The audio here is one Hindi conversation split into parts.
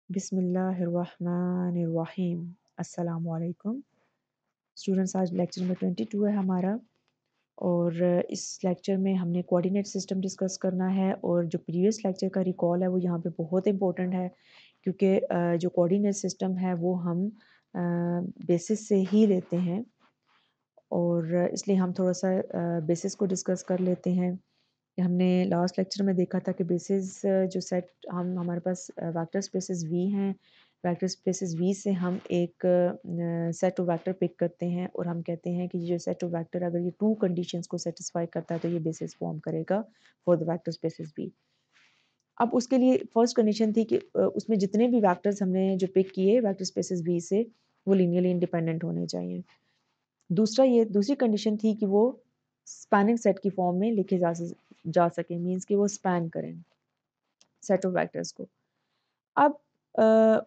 बिस्मिल्लाहिर्रहमानिर्रहीम। अस्सलाम वालेकुम स्टूडेंट्स। आज लेक्चर नंबर 22 है हमारा और इस लेक्चर में हमने कोऑर्डिनेट सिस्टम डिस्कस करना है और जो प्रीवियस लेक्चर का रिकॉल है वो यहाँ पे बहुत इंपॉर्टेंट है क्योंकि जो कोऑर्डिनेट सिस्टम है वो हम बेसिस से ही लेते हैं और इसलिए हम थोड़ा सा बेसिस को डिस्कस कर लेते हैं। हमने लास्ट लेक्चर में देखा था कि बेसिस जो सेट हमारे पास वेक्टर स्पेसेस वी हैं, वेक्टर स्पेसेस वी से हम एक सेट ऑफ वेक्टर पिक करते हैं और हम कहते हैं कि ये जो सेट ऑफ वेक्टर अगर ये टू कंडीशंस को सेटिस्फाई करता है तो ये बेसिस फॉर्म करेगा for the vector spaces V. अब उसके लिए फर्स्ट कंडीशन थी कि उसमें जितने भी वेक्टर्स हमने जो पिक किए वेक्टर स्पेसेस वी से वो लीनियरली इंडिपेंडेंट होने चाहिए। दूसरी कंडीशन थी कि वो स्पैनिंग सेट की फॉर्म में लिखे जा सके, मीन्स कि वो स्पैन करें सेट ऑफ वेक्टर्स को। अब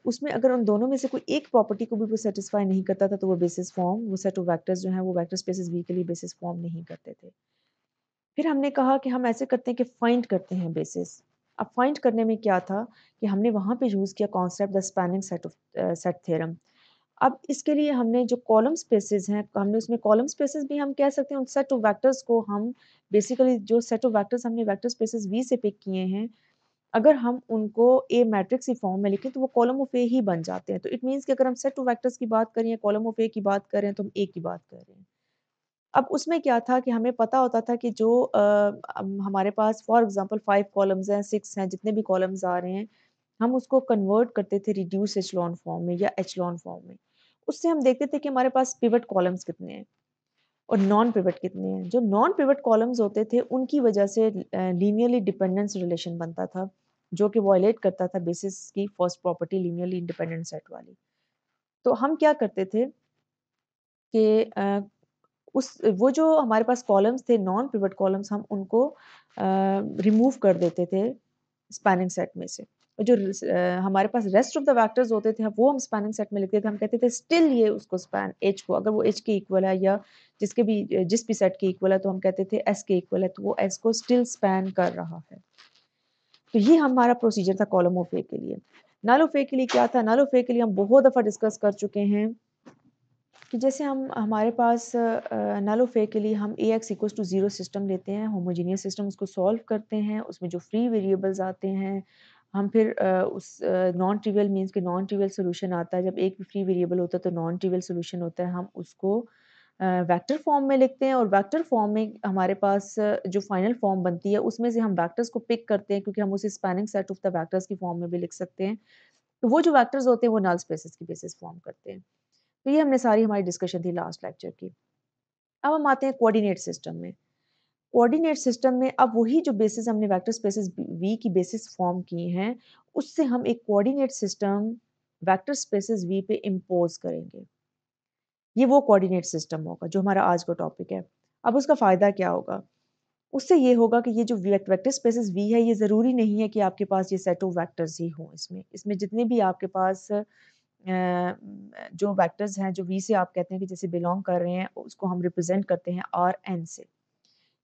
उसमें अगर उन दोनों में से कोई एक प्रॉपर्टी को भी वो सेटिस्फाई नहीं करता था तो वो बेसिस फॉर्म, वो सेट ऑफ वेक्टर्स जो हैं वो वेक्टर स्पेसेस वी के लिए बेसिस फॉर्म नहीं करते थे। फिर हमने कहा कि हम ऐसे करते हैं कि फाइंड करते हैं बेसिस। अब फाइंड करने में क्या था कि हमने वहाँ पे यूज़ किया concept the spanning set theorem. अब इसके लिए हमने जो कॉलम स्पेसेस हैं हमने उसमें कॉलम स्पेसेस भी हम कह सकते हैं, उन सेट ऑफ वेक्टर्स को हम बेसिकली जो सेट ऑफ वेक्टर्स हमने वेक्टर स्पेसेस वी से पिक किए हैं, अगर हम उनको ए मैट्रिक्स की फॉर्म में लिखें तो वो कॉलम ऑफ ए ही बन जाते हैं। तो इट मीन्स कि अगर हम सेट ऑफ वेक्टर्स की बात करें या कॉलम ऑफ ए की बात करें तो हम ए की बात कर रहे हैं। अब उसमें क्या था कि हमें पता होता था कि जो हमारे पास फॉर एग्जांपल 5 कॉलम्स हैं, 6 हैं, जितने भी कॉलम्स आ रहे हैं, हम उसको कन्वर्ट करते थे रिड्यूस एचलॉन फॉर्म में या एचलॉन फॉर्म में। उससे हम देखते थे कि हमारे पास पिवट कॉलम्स कितने हैं और नॉन पिवट कितने हैं। जो नॉन पिवट कॉलम्स होते थे उनकी वजह से लीनियरली डिपेंडेंस रिलेशन बनता था, जो कि वायलेट करता था बेसिस की first property linearly independent set वाली। तो हम क्या करते थे कि उस वो जो हमारे पास कॉलम्स थे नॉन पिवट कॉलम्स, हम उनको रिमूव कर देते थे स्पैनिंग सेट में से। और जो हमारे पास रेस्ट ऑफ द वेक्टर्स होते थे वो हम स्पैनिंग सेट में लिखते थे। हम कहते थे स्टिल ये उसको स्पैन एच को, अगर वो एच के इक्वल है या जिस भी सेट के इक्वल है तो हम कहते थे एस के इक्वल है, तो वो एस को स्टिल स्पैन कर रहा है। तो ये हमारा प्रोसीजर था कॉलम ऑफ ए के लिए। नल ऑफ ए के लिए क्या था? नल ऑफ ए के लिए हम बहुत दफ़ा डिस्कस कर चुके हैं कि जैसे हमारे पास नल ऑफ ए के लिए हम ए एक्स इक्वल्स टू 0 सिस्टम लेते हैं, होमोजीनियस सिस्टम, उसको सॉल्व करते हैं, उसमें जो फ्री वेरिएबल्स आते हैं हम फिर उस नॉन ट्रिवियल मीन्स के नॉन ट्रिवियल सोल्यूशन आता है। जब एक भी फ्री वेरिएबल होता है तो नॉन ट्रिवियल सोल्यूशन होता है, हम उसको वेक्टर फॉर्म में लिखते हैं और वेक्टर फॉर्म में हमारे पास जो फाइनल फॉर्म बनती है उसमें से हम वेक्टर्स को पिक करते हैं, क्योंकि हम उसे spanning set of the vectors की फॉर्म में भी लिख सकते हैं। तो वो जो वेक्टर्स होते हैं वो नल स्पेसेस की बेसिस फॉर्म करते हैं। तो ये हमने सारी हमारी डिस्कशन थी लास्ट लेक्चर की। अब हम आते हैं कोऑर्डिनेट सिस्टम में। कोऑर्डिनेट सिस्टम में अब वही जो बेसिस हमने वेक्टर स्पेसेस वी की बेसिस फॉर्म की हैं, उससे हम एक coordinate system vector spaces V पे इम्पोज करेंगे। ये वो कोऑर्डिनेट सिस्टम होगा जो हमारा आज का टॉपिक है। अब उसका फ़ायदा क्या होगा? उससे ये होगा कि ये जो वेक्टर स्पेसेस वी है, ये ज़रूरी नहीं है कि आपके पास ये सेट ऑफ वेक्टर्स ही हों इसमें। इसमें जितने भी आपके पास जो वेक्टर्स हैं, जो वी से आप कहते हैं कि जैसे बिलॉन्ग कर रहे हैं, उसको हम रिप्रेजेंट करते हैं आर एन से।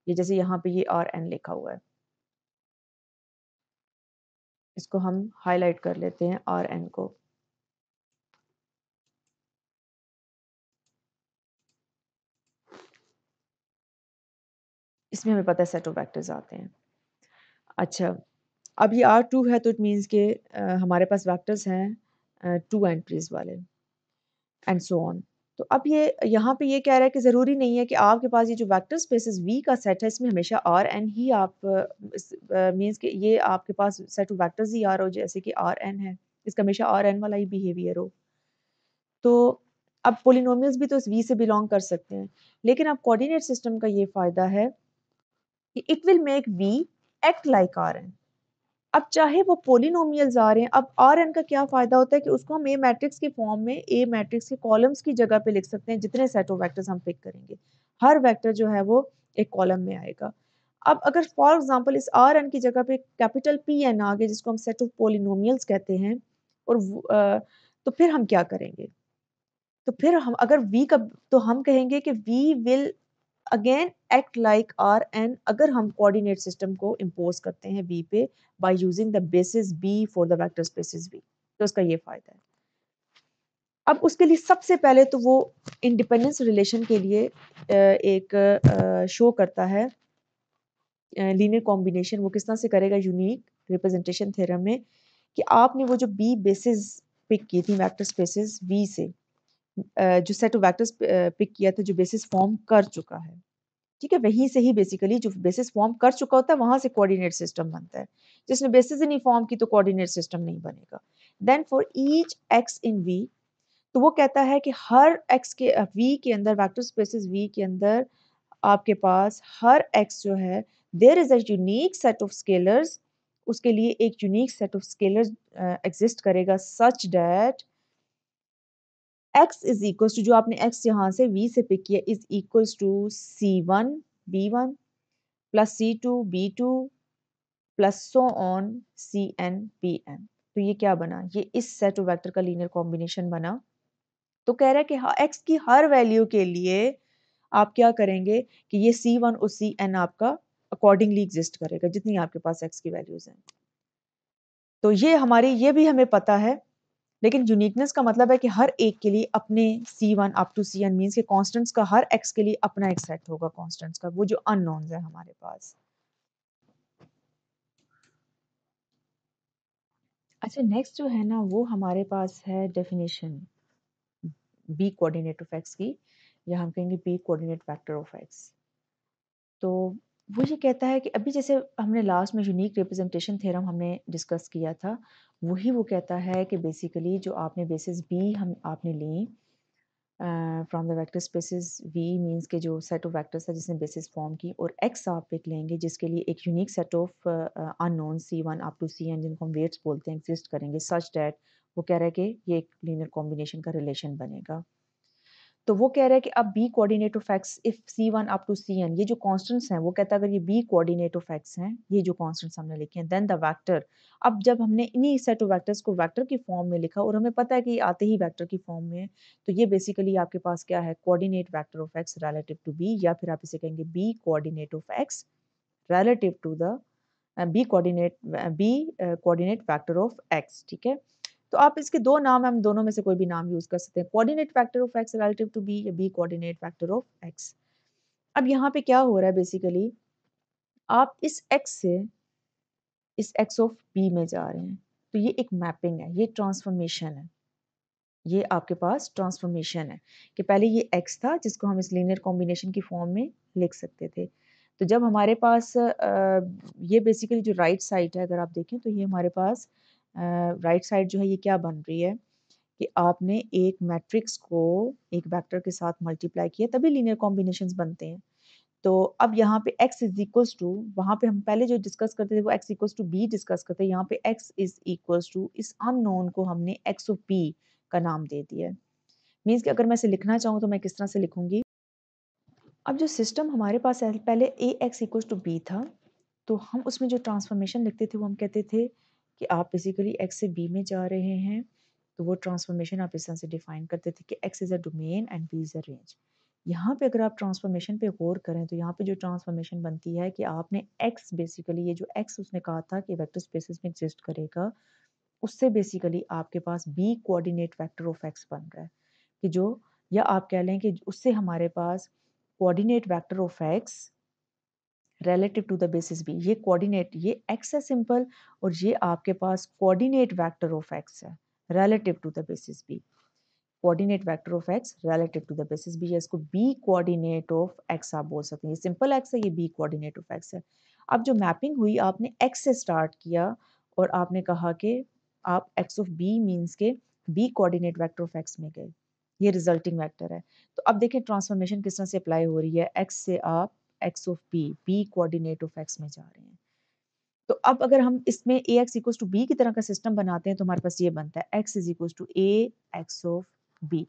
ये जैसे यहाँ पे ये आर एन लिखा हुआ है, इसको हम हाईलाइट कर लेते हैं आर एन को। इसमें हमें पता है सेट ऑफ वेक्टर्स आते हैं। अच्छा, अब ये आर टू है तो इट मीन्स के हमारे पास वेक्टर्स हैं टू एंट्रीज वाले एंड सो ऑन। तो अब ये यहाँ पे ये कह रहा है कि ज़रूरी नहीं है कि आपके पास ये जो वेक्टर स्पेसेस वी का सेट है इसमें हमेशा आर एन ही आप मीन्स कि ये आपके पास सेट ऑफ वेक्टर्स ही आर हो, जैसे कि आर एन है, इसका हमेशा आर एन वाला ही बिहेवियर हो। तो अब पोलिनोमियल्स भी तो इस वी से बिलोंग कर सकते हैं, लेकिन अब कोऑर्डिनेट सिस्टम का ये फ़ायदा है कि it will make V act like R N. अब चाहे वो पोलिनोमियल्स आ रहे हैं, अब आर एन का क्या फ़ायदा होता है कि उसको हम ए मैट्रिक्स की फॉर्म में ए मैट्रिक्स के कॉलम्स की जगह पे लिख सकते हैं, जितने सेट ऑफ वेक्टर्स हम पिक करेंगे हर वेक्टर जो है वो एक कॉलम में आएगा। अब अगर फॉर एग्जांपल इस आर एन की जगह पे कैपिटल पी एन आ गए, जिसको हम सेट ऑफ पोलिनोमियल्स कहते हैं, और तो फिर हम क्या करेंगे? तो फिर हम अगर वी का, तो हम कहेंगे कि we will again act like R N अगर हम कोऑर्डिनेट सिस्टम को इम्पोज करते हैं वी पे by using the basis B for the vector spaces V. तो उसका ये फ़ायदा है। अब उसके लिए सबसे पहले तो वो इंडिपेंडेंस रिलेशन के लिए एक शो करता है लीनियर कॉम्बिनेशन। वो किस तरह से करेगा यूनिक रिप्रेजेंटेशन थ्योरम में कि आपने वो जो बी बेसिस पिक की थी वेक्टर स्पेसेस वी से जो सेट ऑफ वेक्टर्स पिक किया था जो बेसिस फॉर्म कर चुका है, ठीक है, वहीं से ही बेसिकली जो बेसिस फॉर्म कर चुका होता है वहां से कोऑर्डिनेट सिस्टम बनता है। जिसने बेसिस ही नहीं फॉर्म की तो कोऑर्डिनेट सिस्टम नहीं बनेगा। Then for each x in V, तो वो कहता है कि हर एक्स के वी के अंदर वेक्टर स्पेसेस वी के अंदर आपके पास हर एक्स जो है there is a unique set of scalars, उसके लिए एक unique set of scalars exist करेगा such that x is equals to, जो आपने एक्स यहाँ से वी से पिक किया, is equals to C1 B1 plus C2 B2 plus so on CN PN। तो ये क्या बना, ये इस सेट ऑफ वेक्टर का लीनियर कॉम्बिनेशन बना। तो कह रहा है कि एक्स की हर वैल्यू के लिए आप क्या करेंगे कि ये C1 और CN आपका अकॉर्डिंगली एग्जिस्ट करेगा जितनी आपके पास एक्स की वैल्यूज हैं। तो ये हमारी ये भी हमें पता है, लेकिन यूनिकनेस का मतलब है कि हर एक के लिए अपने C1 up to CN means के कॉन्स्टेंट्स का हर एक्स के लिए अपना एक सेट होगा कॉन्स्टेंट्स का, वो जो अननोन्स है हमारे पास। अच्छा, नेक्स्ट जो है ना वो हमारे पास है definition B coordinate of x की, या हम कहेंगे B coordinate vector of x. तो वो ये कहता है कि अभी जैसे हमने लास्ट में यूनिक रिप्रेजेंटेशन थ्योरम हमने डिस्कस किया था, वही वो कहता है कि बेसिकली जो आपने बेसिस बी हम आपने ली from the vector spaces V means के जो सेट ऑफ वेक्टर्स है जिसने बेसिस फॉर्म की, और एक्स आप एक लेंगे जिसके लिए एक unique set of unknown C1 up to CN जिनको हम वेट्स बोलते हैं एग्जिस्ट करेंगे सच दैट, वो कह रहा है कि ये एक लीनियर कॉम्बिनेशन का रिलेशन बनेगा। तो वो कह रहा है कि अब B coordinate of x if C1 up to CN, ये जो कांस्टेंट्स हैं वो कहता है अगर ये बी कोऑर्डिनेट ऑफ एक्स हैं, ये जो कांस्टेंट्स हमने लिखे हैं, देन द वेक्टर। अब जब हमने इन्हीं सेट ऑफ वेक्टर्स को वेक्टर की फॉर्म में लिखा और हमें पता है कि ये आते ही वेक्टर की फॉर्म में है, तो ये बेसिकली आपके पास क्या है, coordinate vector of x relative to B, या फिर आप इसे कहेंगे B coordinate of x relative to the B coordinate vector of x, ठीक है। तो आप इसके दो नाम, हम दोनों में से कोई भी नाम यूज कर सकते हैं, coordinate factor of x relative to B या B coordinate factor of x. अब यहाँ पे क्या हो रहा है बेसिकली, आप इस एक्स से इस एक्स ऑफ बी में जा रहे हैं, तो ये एक मैपिंग है, ये ट्रांसफॉर्मेशन है, ये आपके पास ट्रांसफॉर्मेशन है कि पहले ये एक्स था जिसको हम इस लीनियर कॉम्बिनेशन की फॉर्म में लिख सकते थे। तो जब हमारे पास ये बेसिकली जो राइट साइड है अगर आप देखें तो ये हमारे पास राइट साइड जो है ये क्या बन रही है कि आपने एक मैट्रिक्स को एक वेक्टर के साथ मल्टीप्लाई किया तभी लीनियर कॉम्बिनेशंस बनते हैं। तो अब यहाँ पे x इज इक्वल्स टू, वहाँ पे हम पहले जो डिस्कस करते थे वो x equals to B discuss करते हैं, यहाँ पे x इज इक्वल्स टू इस अननोन को हमने x ऑफ p का नाम दे दिया है। मीन्स कि अगर मैं इसे लिखना चाहूँ तो मैं किस तरह से लिखूंगी। अब जो सिस्टम हमारे पास है पहले ए एक्स इक्वल्स टू बी था, तो हम उसमें जो ट्रांसफॉर्मेशन लिखते थे वो हम कहते थे कि आप बेसिकली x से b में जा रहे हैं, तो वो ट्रांसफॉर्मेशन आप इस तरह से डिफाइन करते थे कि x is a domain and b is a range. यहाँ पे अगर आप ट्रांसफॉर्मेशन पे गौर करें तो यहाँ पे जो ट्रांसफॉर्मेशन बनती है कि आपने x बेसिकली ये जो x उसने कहा था कि वेक्टर स्पेसेस में एग्जिस्ट करेगा, उससे बेसिकली आपके पास b coordinate vector of x बन रहा है कि जो, या आप कह लें कि उससे हमारे पास coordinate vector of x relative to the basis B, ये कोऑर्डिनेट ये x है सिंपल, और ये आपके पास कोऑर्डिनेट वेक्टर ऑफ x है relative to the basis B, coordinate vector of x relative to the basis B, या इसको b कोऑर्डिनेट ऑफ x आप बोल सकते हैं। ये सिंपल x है, ये b कोऑर्डिनेट ऑफ x है। अब जो मैपिंग हुई आपने x से स्टार्ट किया और आपने कहा कि आप x ऑफ b मींस के b coordinate vector of x में गए, ये रिजल्टिंग वेक्टर है। तो अब देखें ट्रांसफॉर्मेशन किस तरह से अप्लाई हो रही है, x से आप x of b coordinate of x में जा रहे हैं। तो अब अगर हम इसमें ए एक्स इक्वल्स टू बी की तरह का सिस्टम बनाते हैं तो हमारे पास ये बनता है x is equals to A x of B.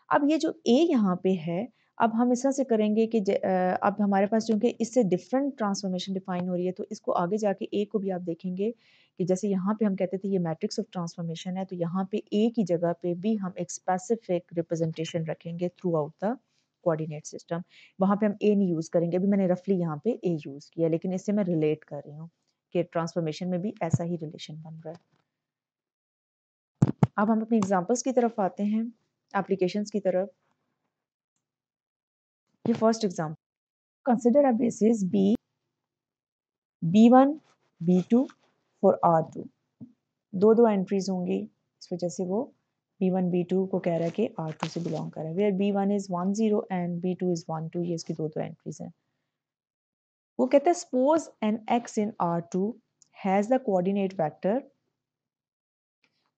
अब ये जो a यहाँ पे है, अब हम इस तरह से करेंगे कि अब हमारे पास चूंकि इससे डिफरेंट ट्रांसफॉर्मेशन डिफाइन हो रही है, तो इसको आगे जाके a को भी आप देखेंगे कि जैसे यहाँ पे हम कहते थे ये मैट्रिक्स ऑफ ट्रांसफॉर्मेशन है, तो यहाँ पे a की जगह पे भी हम एक स्पेसिफिक रिप्रेजेंटेशन रखेंगे through out the coordinate system. वहाँ पे हम a नहीं यूज़ करेंगे, अभी मैंने रफली यहाँ पे a यूज़ किया, लेकिन इससे मैं रिलेट कर रही हूँ कि ट्रांसफॉर्मेशन में भी ऐसा ही रिलेशन बन रहा है। अब हम अपनी एग्जांपल्स की तरफ आते हैं, एप्लीकेशंस की तरफ। ये first example, consider a basis B1 B2 for R2। दो एंट्रीज होंगी, इस वजह से वो B1 B2 को कह रहा है कि R2 से बिलोंग कर रहा है। Where B1 is 10 and B2 is 12, ये इसकी दो एंट्रीज हैं। वो कहता है suppose an x in R2 has the coordinate vector,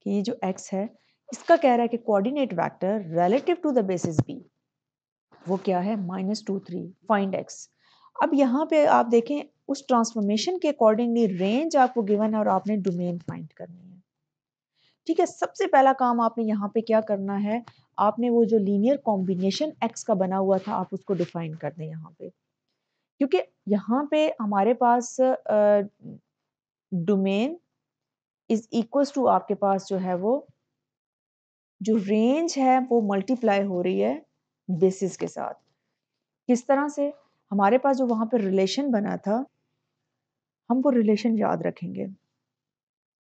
कि ये जो x है इसका कह रहा है कि coordinate vector relative to the basis B वो क्या है, -2 3, फाइंड x। अब यहाँ पे आप देखें उस ट्रांसफॉर्मेशन के अकॉर्डिंगली रेंज आपको गिवन है और आपने डोमेन फाइंड करनी है। ठीक है, सबसे पहला काम आपने यहाँ पे क्या करना है, आपने वो जो लीनियर कॉम्बिनेशन x का बना हुआ था आप उसको डिफाइन कर दें यहाँ पे, क्योंकि यहाँ पे हमारे पास डोमेन इज इक्वल्स टू आपके पास जो है वो जो रेंज है वो मल्टीप्लाई हो रही है बेसिस के साथ। किस तरह से, हमारे पास जो वहां पर रिलेशन बना था हम वो रिलेशन याद रखेंगे,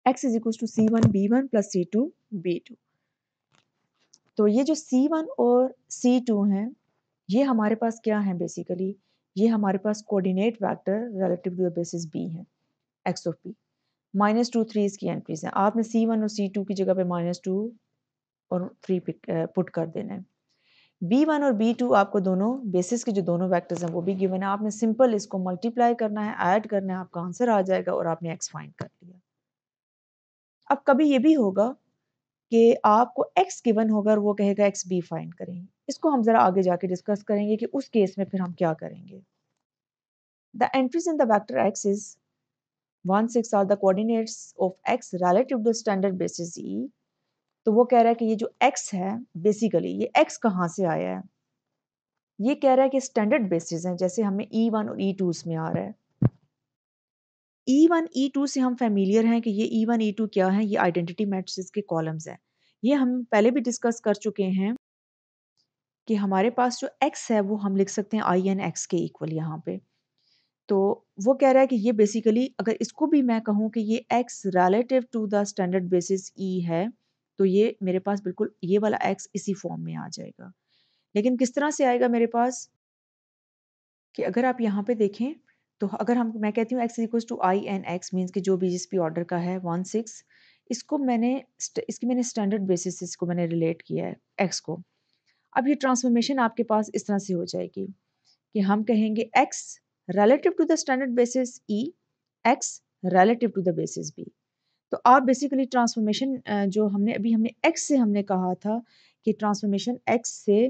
x is equals to C1 B1 plus C2 B2। तो ये जो C1 और C2 हैं ये हमारे पास क्या है, बेसिकली ये हमारे पास coordinate vector relative to the basis B है, x ऑफ p। -2 3 इसकी एंट्रीज हैं, आपने C1 और C2 की जगह पे -2 और 3 पुट कर देना है। B1 और B2 आपको दोनों बेसिस के जो दोनों वेक्टर्स हैं वो भी गिवन है, आपने सिंपल इसको मल्टीप्लाई करना है, ऐड करना है, आपका आंसर आ जाएगा और आपने x फाइंड कर लिया। अब कभी ये भी होगा कि आपको x गिवन होगा और वो कहेगा x b फाइंड करें, इसको हम जरा आगे जाके डिस्कस करेंगे कि उस केस में फिर हम क्या करेंगे। The entries in the vector x is 1 6 are the coordinates of x relative to standard basis E। तो वो कह रहा है कि ये जो x है बेसिकली ये x कहाँ से आया है, ये कह रहा है कि स्टैंडर्ड बेसिस हैं, जैसे हमें E1 और E2 में आ रहा है। E1 E2 से हम फेमिलियर हैं कि ये E1 E2 क्या है, ये आइडेंटिटी मैट्रिक्स के कॉलम्स हैं। ये हम पहले भी डिस्कस कर चुके हैं कि हमारे पास जो x है वो हम लिख सकते हैं I एन x के इक्वल यहाँ पे। तो वो कह रहा है कि ये बेसिकली अगर इसको भी मैं कहूँ कि ये x relative to the standard basis E है तो ये मेरे पास बिल्कुल ये वाला x इसी फॉर्म में आ जाएगा। लेकिन किस तरह से आएगा मेरे पास, कि अगर आप यहाँ पे देखें तो अगर हम मैं कहती हूँ x equals to I N x means कि जो बीजीएसपी ऑर्डर का है 1 6, इसको मैंने इसकी मैंने स्टैंडर्ड बेसिस इसको मैंने रिलेट किया है x को। अब ये ट्रांसफॉर्मेशन आपके पास इस तरह से हो जाएगी कि हम कहेंगे x relative to the standard basis E, x relative to the basis B। तो आप बेसिकली ट्रांसफॉर्मेशन जो हमने x से हमने कहा था कि ट्रांसफॉर्मेशन x से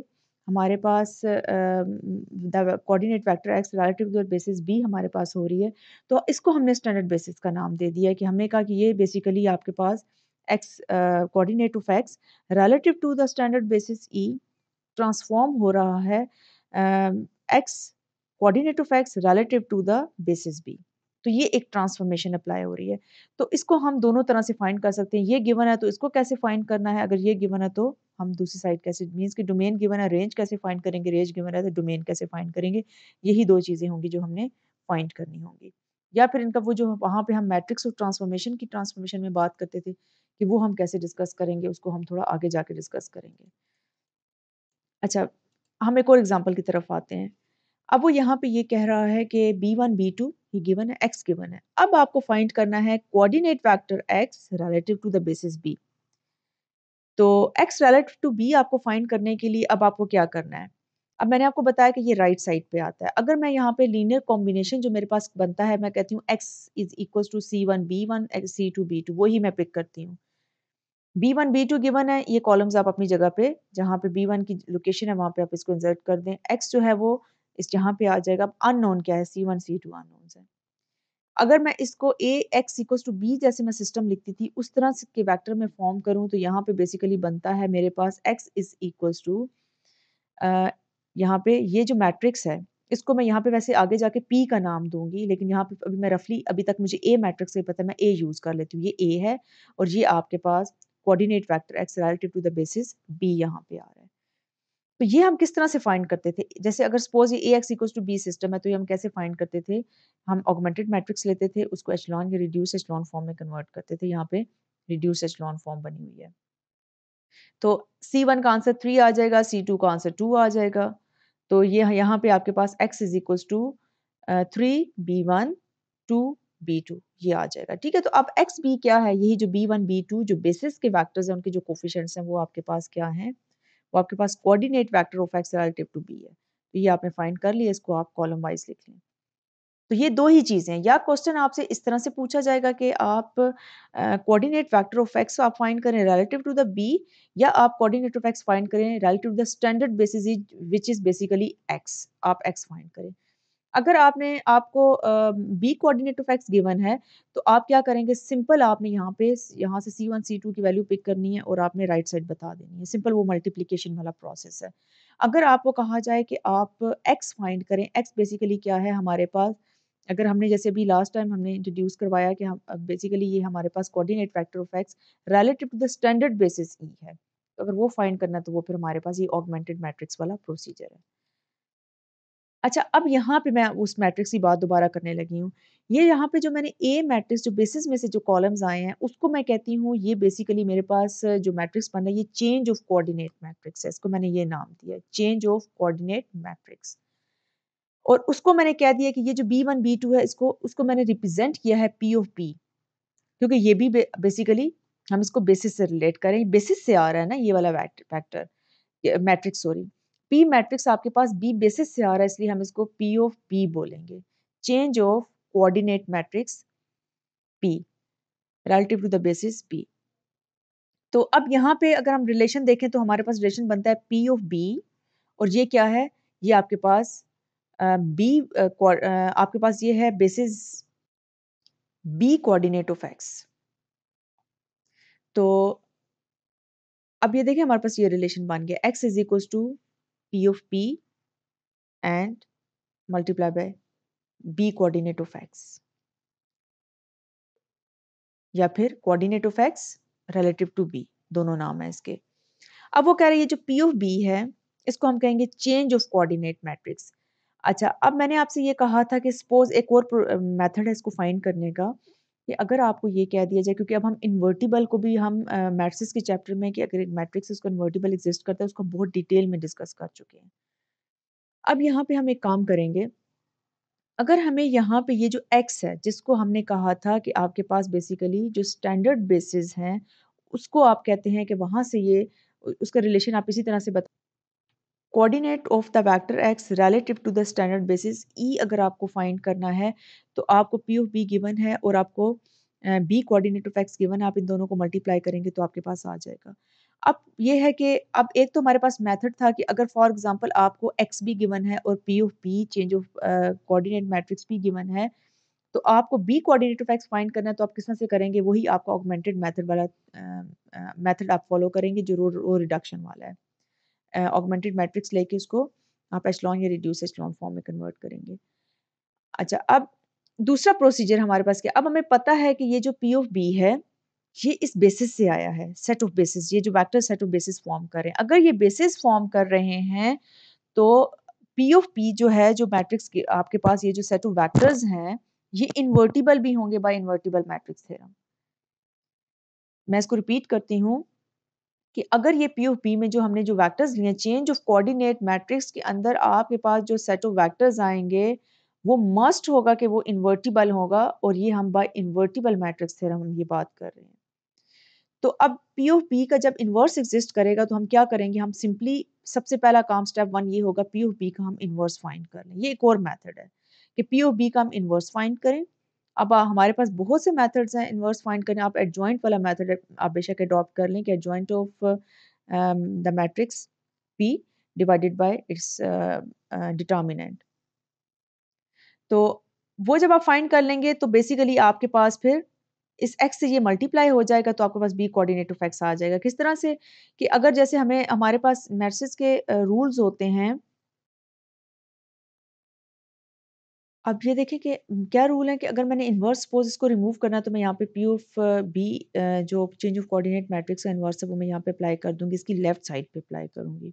हमारे पास the coordinate vector x relative to the basis B हमारे पास हो रही है, तो इसको हमने स्टैंडर्ड बेसिस का नाम दे दिया है कि हमने कहा कि ये बेसिकली आपके पास x coordinate of x relative to the standard basis E transform हो रहा है x coordinate of x relative to the basis B। तो ये एक ट्रांसफॉर्मेशन अप्लाई हो रही है। तो इसको हम दोनों तरह से फाइंड कर सकते हैं, ये गिवन है तो इसको कैसे फाइंड करना है, अगर ये गिवन है तो हम दूसरी साइड कैसे, मीन्स कि डोमेन गिवन है रेंज कैसे फाइंड करेंगे, रेंज गिवन है तो डोमेन कैसे फाइंड करेंगे। यही दो चीज़ें होंगी जो हमने फाइंड करनी होंगी। या फिर इनका वो जो वहाँ पे हम मैट्रिक्स ऑफ ट्रांसफॉर्मेशन की ट्रांसफॉर्मेशन में बात करते थे कि वो हम कैसे डिस्कस करेंगे, उसको हम थोड़ा आगे जाके डिस्कस करेंगे। अच्छा, हम एक और एग्जांपल की तरफ आते हैं। अब वो यहाँ पे ये कह रहा है कि B1 B2 ये गिवन है, x गिवन है। अब आपको फाइंड करना है coordinate vector x relative to the basis B। तो x रिलेटिव टू B आपको फाइंड करने के लिए अब आपको क्या करना है? अब मैंने आपको बताया कि ये राइट साइड पे आता है। अगर मैं यहाँ पे लीनियर कॉम्बिनेशन जो मेरे पास बनता है मैं कहती हूँ x is equals to C1 B1 C2 B2, वही मैं पिक करती हूँ। B1 B2 गिवन है, ये कॉलम्स आप अपनी जगह पे जहाँ पे B1 की लोकेशन है वहाँ पे आप इसको इंसर्ट कर दें। x जो है वो इस जहाँ पे आ जाएगा। अब अननोन क्या है, C1 C2 अननोन्स है। अगर मैं इसको a x equals to b जैसे मैं सिस्टम लिखती थी उस तरह से के वेक्टर में फॉर्म करूँ तो यहाँ पे बेसिकली बनता है मेरे पास x इज इक्वल्स टू यहाँ पे ये जो मैट्रिक्स है इसको मैं यहाँ पे वैसे आगे जाके p का नाम दूंगी, लेकिन यहाँ पे अभी मैं रफली अभी तक मुझे a मैट्रिक्स से पता है मैं a यूज कर लेती हूँ। ये a है और ये आपके पास coordinate vector x relative to the basis b यहाँ पे आ रहा है। तो ये हम किस तरह से फाइंड करते थे, जैसे अगर सपोज ये ax equals to b system है तो ये हम कैसे फाइंड करते थे, हम ऑगमेंटेड मैट्रिक्स लेते थे उसको एचलॉन या रिड्यूस एचलॉन फॉर्म में कन्वर्ट करते थे। यहाँ पे रिड्यूस एचलॉन फॉर्म बनी हुई है। तो C1 का आंसर 3 आ जाएगा, C2 का आंसर 2 आ जाएगा। तो ये यहाँ पे आपके पास x is equals to 3 B1 2 B2 ये आ जाएगा। ठीक है? तो अब x b क्या है? यही जो B1 B2 जो बेसिस के वेक्टर्स हैं उनके जो कोएफिशिएंट्स हैं वो आपके पास क्या हैं? वो आपके पास coordinate vector of x relative to b है। तो ये आपने फाइंड कर लिया, इसको आप कॉलम वाइज लिख लें। तो ये 2 ही चीज़ें हैं, या क्वेश्चन आपसे इस तरह से पूछा जाएगा कि आप कोऑर्डिनेट वेक्टर ऑफ एक्स आप फाइंड करें रिलेटिव टू द बी, या आप कोऑर्डिनेट ऑफ एक्स फाइंड करें relative to the standard basis which is basically x, आप एक्स फाइंड करें। अगर आपको B coordinate of x given है, तो आप क्या करेंगे, सिंपल आपने यहाँ से C1 C2 की वैल्यू पिक करनी है और आपने राइट साइड बता देनी है। सिंपल वो मल्टीप्लिकेशन वाला प्रोसेस है। अगर आपको कहा जाए कि आप एक्स फाइंड करें, एक्स बेसिकली क्या है हमारे पास, अगर हमने जैसे अभी लास्ट टाइम हमने इंट्रोड्यूस करवाया कि हम बेसिकली ये हमारे पास coordinate vector of x relative to the standard basis E है। तो अगर वो फाइंड करना है तो वो फिर हमारे पास ये ऑगमेंटेड मैट्रिक्स वाला प्रोसीजर है। अच्छा, अब यहाँ पे मैं उस मैट्रिक्स की बात दोबारा करने लगी हूँ। ये यहाँ पे जो मैंने ए मैट्रिक्स जो बेसिस में से जो कॉलम्स आए हैं, उसको मैं कहती हूँ ये बेसिकली मेरे पास जो मैट्रिक्स बन रहा है ये चेंज ऑफ कोऑर्डिनेट मैट्रिक्स है। इसको मैंने ये नाम दिया है, चेंज ऑफ कोऑर्डिनेट मैट्रिक्स। और उसको मैंने कह दिया कि ये जो B1 B2 है इसको उसको मैंने रिप्रेजेंट किया है P ऑफ P, क्योंकि ये भी बेसिकली हम इसको बेसिस से रिलेट करें, बेसिस से आ रहा है ना ये वाला vector matrix sorry. P matrix आपके पास B बेसिस से आ रहा है, इसलिए हम इसको P ऑफ P बोलेंगे। Change of coordinate matrix P relative to the basis P। तो अब यहाँ पे अगर हम रिलेशन देखें तो हमारे पास रिलेशन बनता है P ऑफ B, और ये क्या है, ये आपके पास आपके पास ये है basis B coordinate of x। तो अब ये देखिए हमारे पास ये रिलेशन बन गया, x is equals to P of P and multiply by B coordinate of x, या फिर coordinate of x relative to B, दोनों नाम है इसके। अब वो कह रही है जो P ऑफ B है इसको हम कहेंगे चेंज ऑफ कोऑर्डिनेट मैट्रिक्स। अच्छा, अब मैंने आपसे ये कहा था कि सपोज एक और मेथड है इसको फाइंड करने का, कि अगर आपको ये कह दिया जाए, क्योंकि अब हम इन्वर्टिबल को भी हम मैट्रिक्स के चैप्टर में कि अगर एक मैट्रिक्स उसको इन्वर्टिबल एग्जिस्ट करता है उसको हम बहुत डिटेल में डिस्कस कर चुके हैं। अब यहाँ पे हम एक काम करेंगे, अगर हमें यहाँ पे ये जो x है जिसको हमने कहा था कि आपके पास बेसिकली जो स्टैंडर्ड बेसिस हैं उसको आप कहते हैं कि वहाँ से ये उसका रिलेशन आप इसी तरह से बता, coordinate of the vector x relative to the standard basis e अगर आपको फाइंड करना है तो आपको p ऑफ b गिवन है और आपको b coordinate of x given है, आप इन दोनों को मल्टीप्लाई करेंगे तो आपके पास आ जाएगा। अब ये है कि अब एक तो हमारे पास मेथड था कि अगर फॉर एग्जांपल आपको x भी गिवन है और p of b change of coordinate matrix भी गिवन है, तो आपको b coordinate of x find करना है तो आप किस तरह से करेंगे, वही आपका ऑगमेंटेड मेथड वाला मेथड आप फॉलो करेंगे जो रो रिडक्शन वाला है। ऑगमेंटेड मैट्रिक्स लेके उसको आप एचलॉन या रिड्यूस एचलॉन फॉर्म में कन्वर्ट करेंगे। अच्छा, अब दूसरा प्रोसीजर हमारे पास क्या, अब हमें पता है कि ये जो P ऑफ B है ये इस बेसिस से आया है, सेट ऑफ बेसिस, ये जो vector set of basis form कर रहे हैं, अगर ये बेसिस फॉर्म कर रहे हैं तो P ऑफ P जो है जो मैट्रिक्स के आपके पास ये जो सेट ऑफ वेक्टर्स हैं ये इन्वर्टिबल भी होंगे बाय इन्वर्टिबल मैट्रिक्स थ्योरम। मैं इसको रिपीट करती हूँ कि अगर ये P ऑफ P में जो हमने जो वेक्टर्स लिए चेंज ऑफ कोऑर्डिनेट मैट्रिक्स के अंदर आपके पास जो सेट ऑफ वेक्टर्स आएंगे वो मस्ट होगा कि वो इन्वर्टिबल होगा, और ये हम बाय इन्वर्टिबल मैट्रिक्स थ्योरम हम ये बात कर रहे हैं। तो अब P ऑफ P का जब इन्वर्स एग्जिस्ट करेगा तो हम क्या करेंगे, हम सिंपली सबसे पहला काम स्टेप 1 ये होगा P ऑफ P का हम इन्वर्स फाइंड कर लें। ये एक और मेथड है कि P ऑफ B का हम इन्वर्स फाइंड करें। अब हमारे पास बहुत से मेथड्स हैं इन्वर्स फाइंड करने, आप एडजॉइंट वाला मेथड आप बेशक अडॉप्ट कर लें कि adjoint of the matrix P divided by its determinant. तो वो जब आप फाइंड कर लेंगे तो बेसिकली आपके पास फिर इस x से ये मल्टीप्लाई हो जाएगा तो आपके पास b कोऑर्डिनेट ऑफ x आ जाएगा। किस तरह से कि अगर जैसे हमें हमारे पास मैट्रिक्स के रूल्स होते हैं, अब ये देखिए कि क्या रूल है कि अगर मैंने इन्वर्स सपोज इसको रिमूव करना है तो मैं यहाँ पे p ऑफ b जो चेंज ऑफ कोऑर्डिनेट मैट्रिक्स का इन्वर्स है वो मैं यहाँ पे अप्लाई कर दूंगी, इसकी लेफ्ट साइड पे अप्लाई करूंगी,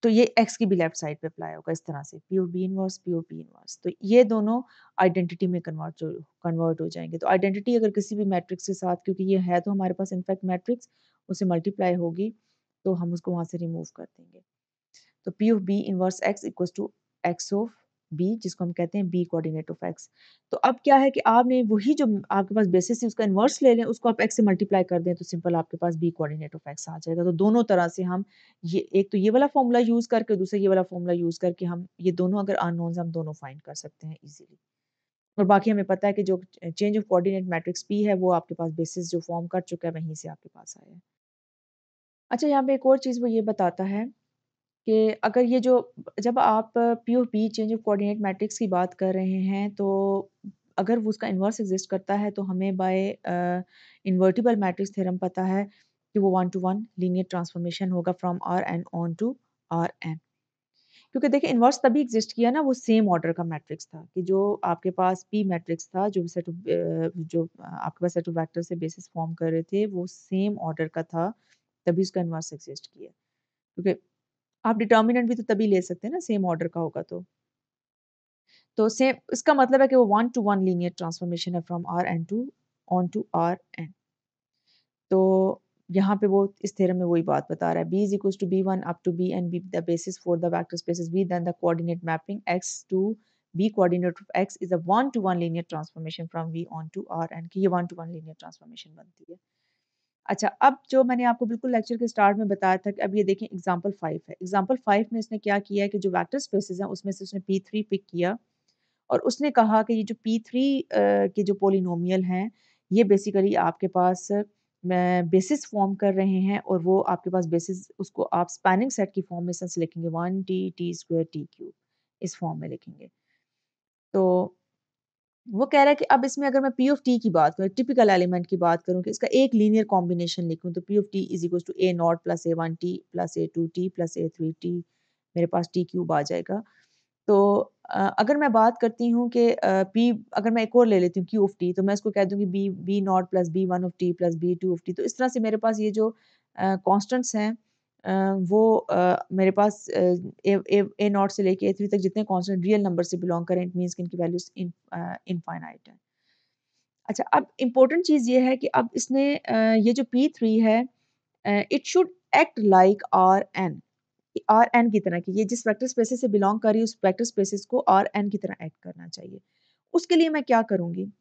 तो ये x की भी लेफ्ट साइड पे अप्लाई होगा इस तरह से p of b inverse p of p inverse, तो ये दोनों आइडेंटिटी में कन्वर्ट हो जाएंगे। तो आइडेंटिटी अगर किसी भी मैट्रिक्स के साथ, क्योंकि ये है तो हमारे पास इनफैक्ट मैट्रिक्स, उसे मल्टीप्लाई होगी तो हम उसको वहाँ से रिमूव कर देंगे। तो P of B inverse x equals to x of B, जिसको हम कहते हैं बी कोऑर्डिनेट ऑफ एक्स। तो अब क्या है कि आपने वही जो आपके पास बेसिस है उसका इन्वर्स ले लें, उसको आप एक्स से मल्टीप्लाई कर दें तो सिंपल आपके पास बी कोऑर्डिनेट ऑफ एक्स आ जाएगा। तो दोनों तरह से हम ये एक तो ये वाला फॉर्मूला यूज़ करके, दूसरा ये वाला फॉर्मूला यूज़ करके हम ये दोनों अगर अननोन्स हम दोनों फाइंड कर सकते हैं इजीली। और बाकी हमें पता है कि जो change of coordinate matrix P है वो आपके पास बेसिस जो फॉर्म कर चुका है वहीं से आपके पास आया है। अच्छा, यहाँ पे एक और चीज़ वो ये बताता है कि अगर ये जो जब आप P of B change of coordinate matrix की बात कर रहे हैं तो अगर वो उसका इन्वर्स एग्जिस्ट करता है तो हमें बाय इन्वर्टिबल मैट्रिक्स थ्योरम पता है कि वो one to one linear transformation होगा from R N onto R N. क्योंकि देखिए इन्वर्स तभी एग्जिस्ट किया ना, वो सेम ऑर्डर का मैट्रिक्स था कि जो आपके पास पी मैट्रिक्स था जो सेट ऑफ जो आपके पास सेट ऑफ वेक्टर से बेसिस फॉर्म कर रहे थे वो सेम ऑर्डर का था, तभी उसका इन्वर्स एग्जिस्ट किया। क्योंकि आप डिटर्मिनेंट भी तो तभी ले सकते हैं ना सेम ऑर्डर का होगा तो सेम इसका मतलब है कि वो one to one linear transformation है from R N to onto R N. तो यहाँ पे वो इस थ्योरम में वही बात बता रहा है, b is equals to B one up to B and B the basis for the vector spaces b then the coordinate mapping x to b coordinate of x is a one to one linear transformation from v onto R N की ये one to one linear transformation बनती है। अच्छा, अब जो मैंने आपको बिल्कुल लेक्चर के स्टार्ट में बताया था कि अब ये देखें एग्जांपल 5 है। एग्जांपल 5 में इसने क्या किया है कि जो वेक्टर स्पेसेस हैं उसमें से उसने P3 पिक किया और उसने कहा कि ये जो P3 के जो पॉलिनोमियल हैं ये बेसिकली आपके पास बेसिस फॉर्म कर रहे हैं और वो आपके पास बेसिस उसको आप स्पैनिंग सेट की फॉर्म में सेंस लिखेंगे 1t t square t cube इस फॉर्म में लिखेंगे। तो वो कह रहा है कि अब इसमें अगर मैं पी ऑफ टी की बात करूँ, टिपिकल एलिमेंट की बात करूँ कि इसका एक लीनियर कॉम्बिनेशन लिखूँ तो P of T is equal to A naught plus A one T plus A two T plus A three T, मेरे पास टी क्यूब आ जाएगा। तो अगर मैं बात करती हूँ कि पी अगर मैं एक और ले लेती हूँ क्यू ऑफ टी तो मैं इसको कह दूँगी B B naught plus B one of T plus B two of T. तो इस तरह से मेरे पास ये जो कॉन्स्टेंट्स हैं वो मेरे पास ए नॉट से लेके ए थ्री तक जितने कॉन्स्टेंट रियल नंबर से बिलोंग करें इट मीन्स कि इनकी वैल्यूज इनफाइनाइट है। अच्छा, अब इम्पोर्टेंट चीज़ ये है कि अब इसने ये जो P3 है it should act like R N, R N की तरह की ये जिस वेक्टर स्पेसिस से बिलोंग कर रही है उस वेक्टर स्पेसिस को आर एन की तरह एक्ट करना चाहिए। उसके लिए मैं क्या करूँगी,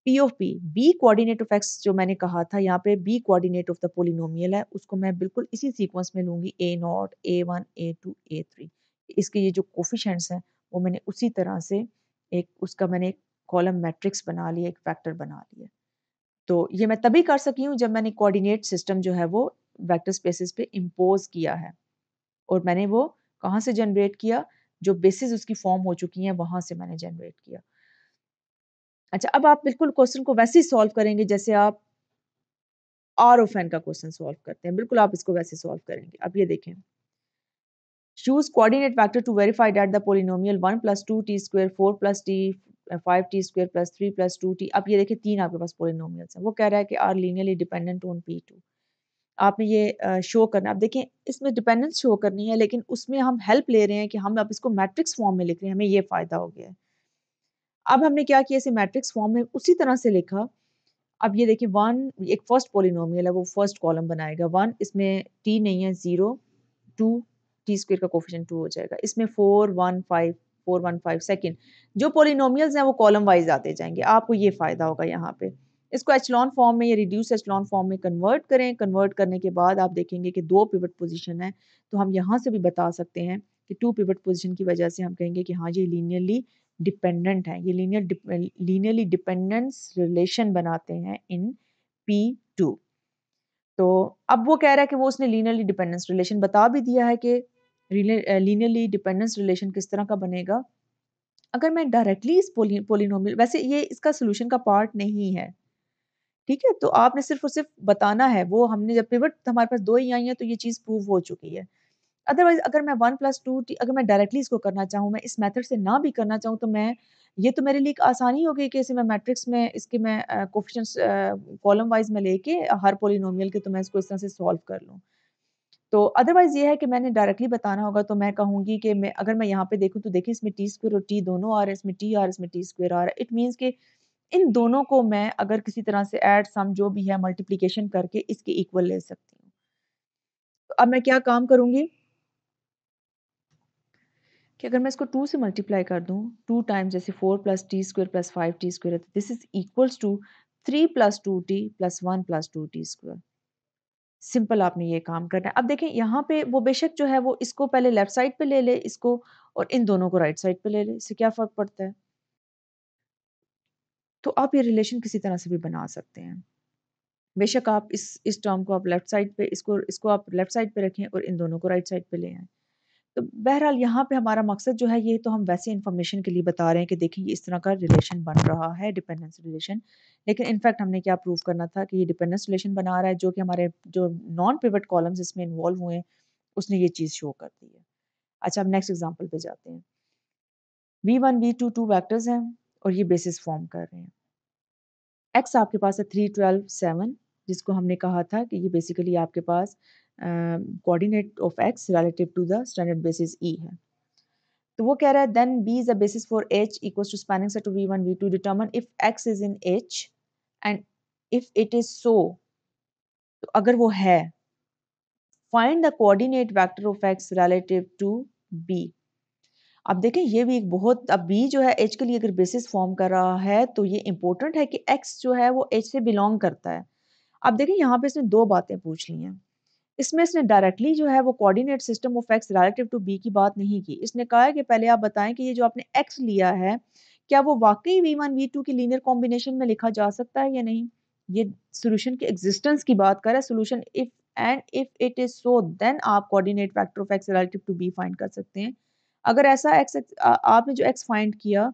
P of P B coordinate of x जो मैंने कहा था यहाँ पे B coordinate of the polynomial है उसको मैं बिल्कुल इसी सीक्वेंस में लूँगी a naught a one a two a three. इसके ये जो कोफिशेंट्स हैं वो मैंने उसी तरह से एक उसका मैंने एक कॉलम मैट्रिक्स बना लिया, एक फैक्टर बना लिया। तो ये मैं तभी कर सकी हूँ जब मैंने कोऑर्डिनेट सिस्टम जो है वो वेक्टर स्पेसेस पे इम्पोज किया है और मैंने वो कहाँ से जनरेट किया, जो बेसिस उसकी फॉर्म हो चुकी हैं वहां से मैंने जनरेट किया। अच्छा, अब आप बिल्कुल क्वेश्चन को वैसे ही सॉल्व करेंगे जैसे आप आर ऑफ एन का क्वेश्चन सॉल्व करते हैं, बिल्कुल आप इसको वैसे सॉल्व करेंगे। अब ये देखें, choose coordinate vector to verify that the polynomial 1 plus 2t square 4 plus t 5t square plus 3 plus 2t। अब ये देखिए तीन आपके पास पोलिनोमियल्स हैं, वो कह रहा है कि are linearly dependent on P2। आपने ये शो करना है। अब देखें इसमें डिपेंडेंस शो करनी है लेकिन उसमें हम हेल्प ले रहे हैं कि हम अब इसको मैट्रिक्स फॉर्म में लिख रहे हैं, हमें ये फ़ायदा हो गया है। अब हमने क्या किया, इसे मैट्रिक्स फॉर्म में उसी तरह से लिखा। अब ये देखिए 1 एक फर्स्ट पॉलिनोमियल है वो फर्स्ट कॉलम बनाएगा 1, इसमें t नहीं है 0 2 टी स्क्वायर का कोफिशिएंट 2 हो जाएगा। इसमें 4 1 5 4 1 5 सेकंड जो पॉलिनोमियल्स हैं वो कॉलम वाइज आते जाएंगे। आपको ये फ़ायदा होगा यहाँ पे। इसको एचलॉन फॉर्म में या रिड्यूस एचलॉन फॉर्म में कन्वर्ट करें। कन्वर्ट करने के बाद आप देखेंगे कि 2 पिवट पोजीशन है। तो हम यहाँ से भी बता सकते हैं कि 2 पिवट पोजीशन की वजह से हम कहेंगे कि हाँ ये लीनियरली डिपेंडेंट है। ये लीनियरली डिपेंडेंस रिलेशन बनाते हैं इन P2। तो अब वो कह रहा है कि वो उसने लीनियरली डिपेंडेंस रिलेशन बता भी दिया है कि लीनियरली डिपेंडेंस रिलेशन किस तरह का बनेगा। अगर मैं डायरेक्टली इस पोलिनोमियल वैसे ये इसका सोल्यूशन का पार्ट नहीं है, ठीक है? तो आपने सिर्फ और सिर्फ बताना है, वो हमने जब पिवट हमारे पास 2 ही आई हैं तो ये चीज़ प्रूव हो चुकी है। अदरवाइज़ अगर मैं 1 प्लस 2 टी अगर मैं डायरेक्टली इसको करना चाहूँ, मैं इस मेथड से ना भी करना चाहूँ तो मैं ये तो मेरे लिए एक आसानी हो गई कि इसे मैं मैट्रिक्स में इसके मैं कोएफिशिएंट्स कॉलम वाइज़ में लेके हर पॉलिनोमियल के तो मैं इसको इस तरह से सॉल्व कर लूँ। तो अदरवाइज़ ये है कि मैंने डायरेक्टली बताना होगा तो मैं कहूँगी कि मैं अगर मैं यहाँ पे देखूँ तो देखिए इसमें टी स्क्वायर और टी दोनों आ रहे हैं, इसमें टी आ रहा है, इसमें टी स्क्वायर आ रहा है। इट मीन्स कि इन दोनों को मैं अगर किसी तरह से ऐड सम जो भी है मल्टीप्लिकेशन करके इसके इक्वल ले सकती हूँ। तो अब मैं क्या काम करूँगी कि अगर मैं इसको 2 से मल्टीप्लाई कर दूँ, 2 टाइम्स जैसे 4 plus t square plus 5 t square है, this is equals to 3 plus 2t plus 1 plus 2t square. Simple आपने ये काम करना है। अब देखें यहाँ पे वो बेशक जो है वो इसको पहले लेफ्ट साइड पे ले ले इसको और इन दोनों को राइट साइड पे ले ले, इससे क्या फ़र्क पड़ता है? तो आप ये रिलेशन किसी तरह से भी बना सकते हैं। बेशक आप इस टर्म को आप लेफ्ट साइड पे इसको इसको आप लेफ्ट साइड पे रखें और इन दोनों को राइट साइड पे ले आएँ। तो बहरहाल यहाँ पे हमारा मकसद जो है ये तो हम वैसे इन्फॉर्मेशन के लिए बता रहे हैं कि देखिए ये इस तरह का रिलेशन बन रहा है डिपेंडेंस रिलेशन। लेकिन इनफैक्ट हमने क्या प्रूव करना था कि ये डिपेंडेंस रिलेशन बना रहा है जो कि हमारे जो नॉन पिवट कॉलम्स इसमें इन्वॉल्व हुए हैं उसने ये चीज़ शो कर दी है। अच्छा अब नेक्स्ट एग्जांपल पे जाते हैं। V1 V2 टू वेक्टर्स हैं और ये बेसिस फॉर्म कर रहे हैं। X आपके पास है 3 12 7 जिसको हमने कहा था कि ये बेसिकली आपके पास coordinate of X relative to the standard basis E है। तो वो कह रहा है then B is a basis for H equals to spanning set of V1 V2 determine if X is in H and if it is so तो अगर वो है find the coordinate vector of X relative to B। अब देखें ये भी एक बहुत अब बी जो है एच के लिए अगर बेसिस फॉर्म कर रहा है तो ये इंपॉर्टेंट है कि एक्स जो है वो एच से बिलोंग करता है। अब देखें यहाँ पे इसने दो बातें पूछ ली हैं। इसमें इसने डायरेक्टली जो है वो coordinate system of x relative to B की बात नहीं की। इसने कहा है कि पहले आप बताएं कि ये जो आपने एक्स लिया है क्या वो वाकई V1 V2 की लीनियर कॉम्बिनेशन में लिखा जा सकता है या नहीं। ये सोल्यूशन के एग्जिस्टेंस की बात कर रहा है। Solution if it is so then आप coordinate vector of x relative to B find कर सकते हैं। अगर ऐसा आपने जो एक्स फाइंड किया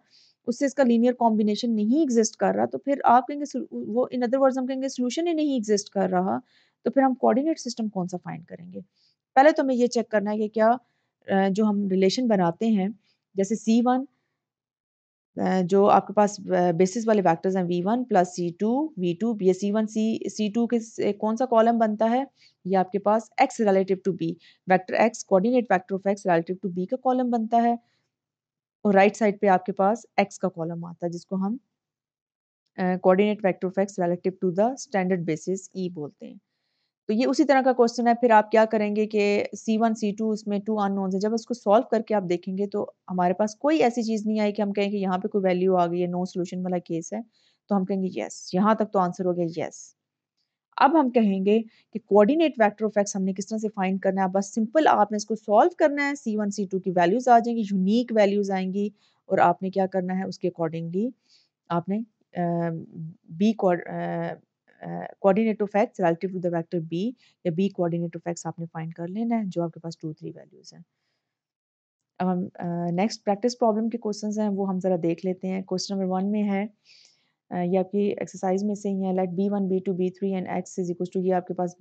उससे इसका लीनियर कॉम्बिनेशन नहीं एग्जिस्ट कर रहा तो फिर आप कहेंगे वो इन अदर वर्ड्स हम कहेंगे सोल्यूशन ही नहीं एग्जिस्ट कर रहा तो फिर हम कोऑर्डिनेट सिस्टम कौन सा फाइंड करेंगे। पहले तो हमें ये चेक करना है कि क्या जो हम रिलेशन बनाते हैं जैसे C1 जो आपके पास बेसिस वाले वेक्टर्स हैं V1 प्लस C2 V2 ये C1 C2 के कौन सा कॉलम बनता है ये आपके पास X relative to B vector X coordinate vector of X relative to B का कॉलम बनता है और राइट साइड पे आपके पास X का कॉलम आता है जिसको हम coordinate vector of X relative to the standard basis E बोलते हैं। तो ये उसी तरह का क्वेश्चन है फिर आप क्या करेंगे कि C1 C2 इसमें 2 अननोन्स है जब उसको सॉल्व करके आप देखेंगे तो हमारे पास कोई ऐसी चीज़ नहीं आई कि हम कहें कि यहाँ पे कोई वैल्यू आ गई है नो सॉल्यूशन वाला केस है तो हम कहेंगे यस यहाँ तक तो आंसर हो गया यस। अब हम कहेंगे कि कोऑर्डिनेट वेक्टर ऑफ एक्स हमने किस तरह से फाइंड करना है बस सिंपल आपने इसको सॉल्व करना है C1 C2 की वैल्यूज आ जाएंगी यूनिक वैल्यूज आएंगी और आपने क्या करना है उसके अकॉर्डिंगली आपने B coordinate of x relative to the vector B या बी कोऑर्डिनेट ऑफ एक्स आपने फाइंड कर लेना है जो आपके पास 2 3 वैल्यूज हैं। अब हम नेक्स्ट प्रैक्टिस प्रॉब्लम के क्वेश्चंस हैं वो हम ज़रा देख लेते हैं। क्वेश्चन नंबर 1 में है ये आपकी एक्सरसाइज में से ही है let B1 B2 B3 and X is equal to ये आपके पास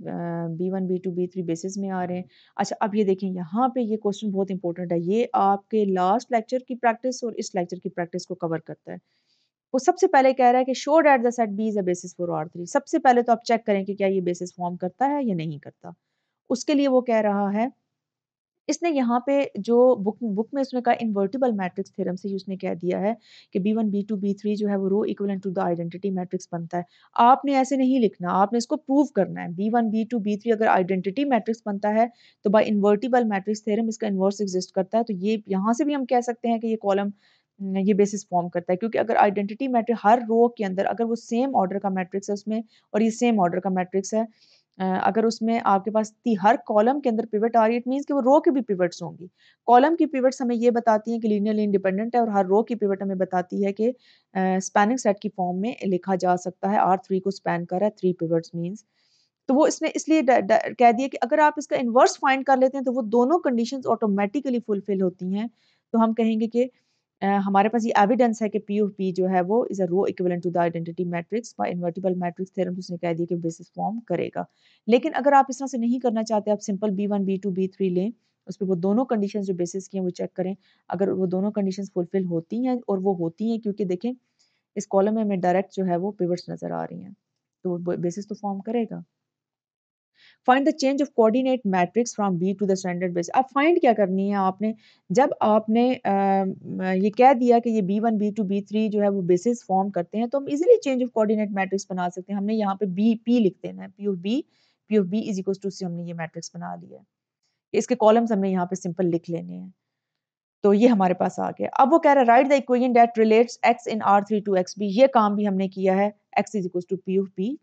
B1 B2 B3 बेसिस में आ रहे हैं। अच्छा अब ये देखें यहाँ पे ये क्वेश्चन बहुत इंपॉर्टेंट है ये आपके लास्ट लेक्चर की प्रैक्टिस और इस लेक्चर की प्रैक्टिस को कवर करता है। वो सबसे पहले कह रहा है कि show that the set B is a basis for R3। सबसे पहले तो आप चेक करें कि क्या ये बेसिस फॉर्म करता है या नहीं करता। उसके लिए वो कह रहा है इसने यहाँ पे जो बुक में उसने कहा इन्वर्टिबल मैट्रिक्स थ्योरम से ही उसने कह दिया है कि B1 B2 B3 जो है वो row equivalent to the identity matrix बनता है। आपने ऐसे नहीं लिखना आपने इसको प्रूव करना है B1 B2 B3 अगर आइडेंटिटी मैट्रिक्स बनता है तो बाय इन्वर्टिबल मैट्रिक्स थ्योरम इसका इन्वर्स एग्जिस्ट करता है। तो ये यहाँ से भी हम कह सकते हैं कि ये कॉलम ये बेसिस फॉर्म करता है क्योंकि अगर आइडेंटिटी मैट्रिक्स हर रो के अंदर अगर वो सेम ऑर्डर का मैट्रिक्स है उसमें और ये सेम ऑर्डर का मैट्रिक्स है अगर उसमें आपके पास हर कॉलम के अंदर पिवट आ रही है इट मीन्स कि वो रो की भी पिवट्स होंगी। कॉलम की पिवट्स हमें ये बताती हैं कि लीनियरली इंडिपेंडेंट है और हर रो की पिवट हमें बताती है कि स्पैनिंग सेट की फॉर्म में लिखा जा सकता है R3 को स्पैन कर रहा है 3 पिवट्स मीन्स। तो वो इसने इसलिए कह दिया कि अगर आप इसका इन्वर्स फाइंड कर लेते हैं तो वो दोनों कंडीशंस ऑटोमेटिकली फुलफिल होती हैं। तो हम कहेंगे कि हमारे पास ये एविडेंस है कि P ऑफ P जो है वो is a row equivalent to the identity matrix by invertible matrix theorem उसने कह दिया कि बेसिस फॉर्म करेगा। लेकिन अगर आप इस तरह से नहीं करना चाहते आप सिंपल B1 B2 B3 लें उस पे वो दोनों कंडीशंस जो बेसिस की हैं वो चेक करें। अगर वो दोनों कंडीशंस फुलफिल होती हैं और वो होती हैं क्योंकि देखें इस कॉलम में हमें डायरेक्ट जो है वो पिवट्स नजर आ रही हैं तो बेसिस तो फॉर्म करेगा। Find the change of coordinate matrix from B to the standard base. अब फाइंड क्या करनी है आपने जब आपने ये कह दिया कि ये B1 B2 B3 जो है वो बेसिस फॉर्म करते हैं तो हम easily change of coordinate matrix बना सकते हैं। हमने यहाँ पे बी पी लिख देना है P of B P of B is equal to C, हमने ये मैट्रिक्स बना लिया है। इसके कॉलम्स हमने यहाँ पे सिंपल लिख लेने हैं। तो ये हमारे पास आ गया। अब वो कह रहा है write the equation that relates x in R3 to xb। ये काम भी हमने किया है, x is equal to P of B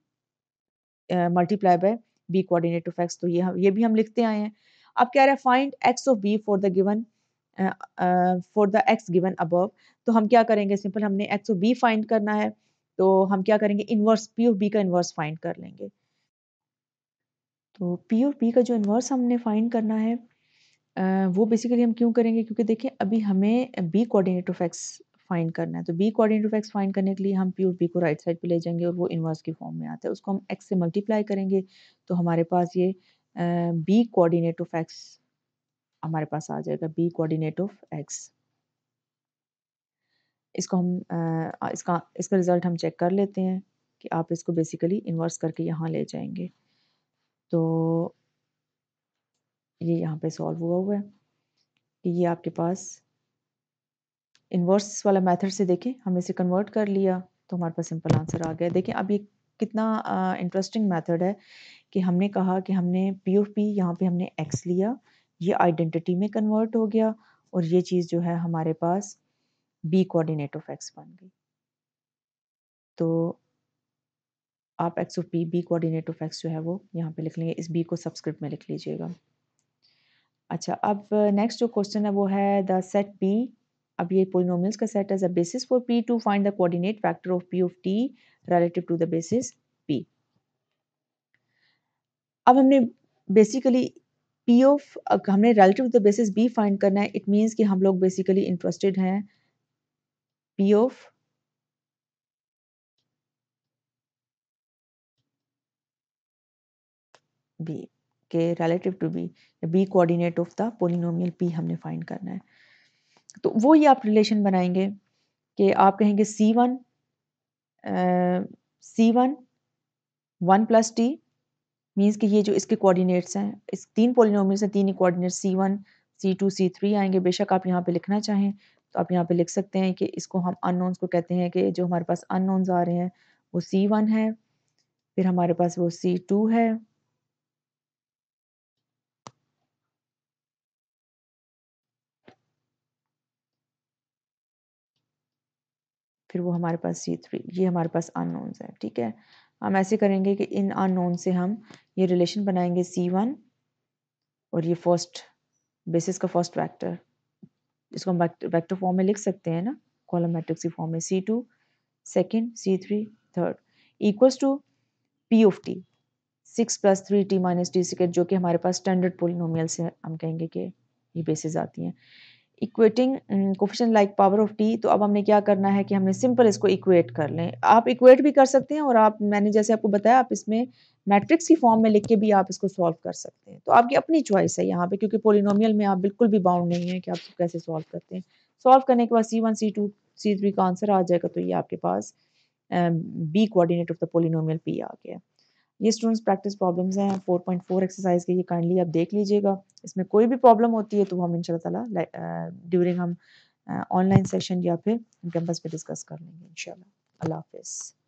multiply by B coordinate of x। तो ये भी हम लिखते आए हैं। अब कह रहा है find x of b for the given for the x given above. तो हम क्या करेंगे, सिंपल हमने x ऑफ b फाइंड करना है। तो हम क्या करेंगे, इनवर्स पी ऑफ बी का इनवर्स फाइंड कर लेंगे। तो पी ऑफ बी का जो इनवर्स हमने फाइंड करना है वो बेसिकली हम क्यों करेंगे, क्योंकि देखिए अभी हमें B coordinate of x find करना है। तो B coordinate of x find करने के लिए हम पी ऑफ बी को राइट साइड पे ले जाएंगे और वो इनवर्स की फॉर्म में आता है। उसको हम एक्स से मल्टीप्लाई करेंगे तो हमारे पास ये बी कोऑर्डिनेट ऑफ एक्स हमारे पास आ जाएगा, बी कोऑर्डिनेट ऑफ एक्स। इसको हम इसका रिजल्ट हम चेक कर लेते हैं कि आप इसको बेसिकली इन्वर्स करके यहाँ ले जाएंगे। तो ये यहाँ पे सॉल्व हुआ है कि ये आपके पास इन्वर्स वाला मेथड से देखें हमने इसे कन्वर्ट कर लिया तो हमारे पास सिंपल आंसर आ गया। देखें अब ये कितना इंटरेस्टिंग मेथड है कि हमने कहा कि हमने पी ऑफ पी यहाँ पे हमने एक्स लिया, ये आइडेंटिटी में कन्वर्ट हो गया और ये चीज़ जो है हमारे पास बी कोऑर्डिनेट ऑफ एक्स बन गई। तो आप x of P B coordinate of x जो है वो यहाँ पे लिख लेंगे, इस बी को सबस्क्रिप्ट में लिख लीजिएगा। अच्छा, अब नेक्स्ट जो क्वेश्चन है वो है द सेट पी। अब ये पोलिनोमियल्स का set as a basis for P to find the coordinate vector of P of T relative to the basis P. अब हमने बेसिकली पी ऑफ हमने relative to the basis B find करना है। इट मीन्स कि हम लोग बेसिकली इंटरेस्टेड हैं पी ऑफ बी के relative to B, B coordinate of the polynomial P हमने फाइंड करना है। तो वो ही आप रिलेशन बनाएंगे कि आप कहेंगे C1 1 प्लस टी मीन्स कि ये जो इसके कोऑर्डिनेट्स हैं, इस तीन पोलिनोमियल्स हैं, तीन ही कोऑर्डिनेट्स C1 C2 C3 आएंगे। बेशक आप यहाँ पे लिखना चाहें तो आप यहाँ पे लिख सकते हैं कि इसको हम अननोन्स को कहते हैं कि जो हमारे पास अननोन्स आ रहे हैं वो C1 है, फिर हमारे पास वो C2 है, फिर वो हमारे पास C3। ये हमारे पास अननोन्स है। ठीक है, हम ऐसे करेंगे कि इन अननोन से हम ये रिलेशन बनाएंगे C1 और ये फर्स्ट बेसिस का फर्स्ट वेक्टर, इसको हम वेक्टर फॉर्म में लिख सकते हैं ना, कॉलम मैट्रिक्स की फॉर्म में। C2 second, C3 third, equals to P of T 6 plus 3 T minus T second, जो कि हमारे पास स्टैंडर्ड पोलिनोमियल से हम कहेंगे कि ये बेसिस आती हैं। Equating coefficient like power of T. तो अब हमने क्या करना है कि हमने सिंपल इसको इक्वेट कर लें। आप इक्वेट भी कर सकते हैं और आप, मैंने जैसे आपको बताया, आप इसमें मैट्रिक्स की फॉर्म में लिख के भी आप इसको सॉल्व कर सकते हैं। तो आपकी अपनी चॉइस है यहाँ पे, क्योंकि पोलिनोमियल में आप बिल्कुल भी बाउंड नहीं है कि आप कैसे सॉल्व करते हैं। सॉल्व करने के बाद C1 C2 C3 का आंसर आ जाएगा। तो ये आपके पास B coordinate of the polynomial P आ गया। ये स्टूडेंट्स प्रैक्टिस प्रॉब्लम्स हैं 4.4 एक्सरसाइज के, ये काइंडली आप देख लीजिएगा। इसमें कोई भी प्रॉब्लम होती है तो हम इंशाल्लाह ताला ड्यूरिंग हम ऑनलाइन सेशन या फिर कैंपस पे डिस्कस कर लेंगे इंशाल्लाह। अल्लाह हाफिज़।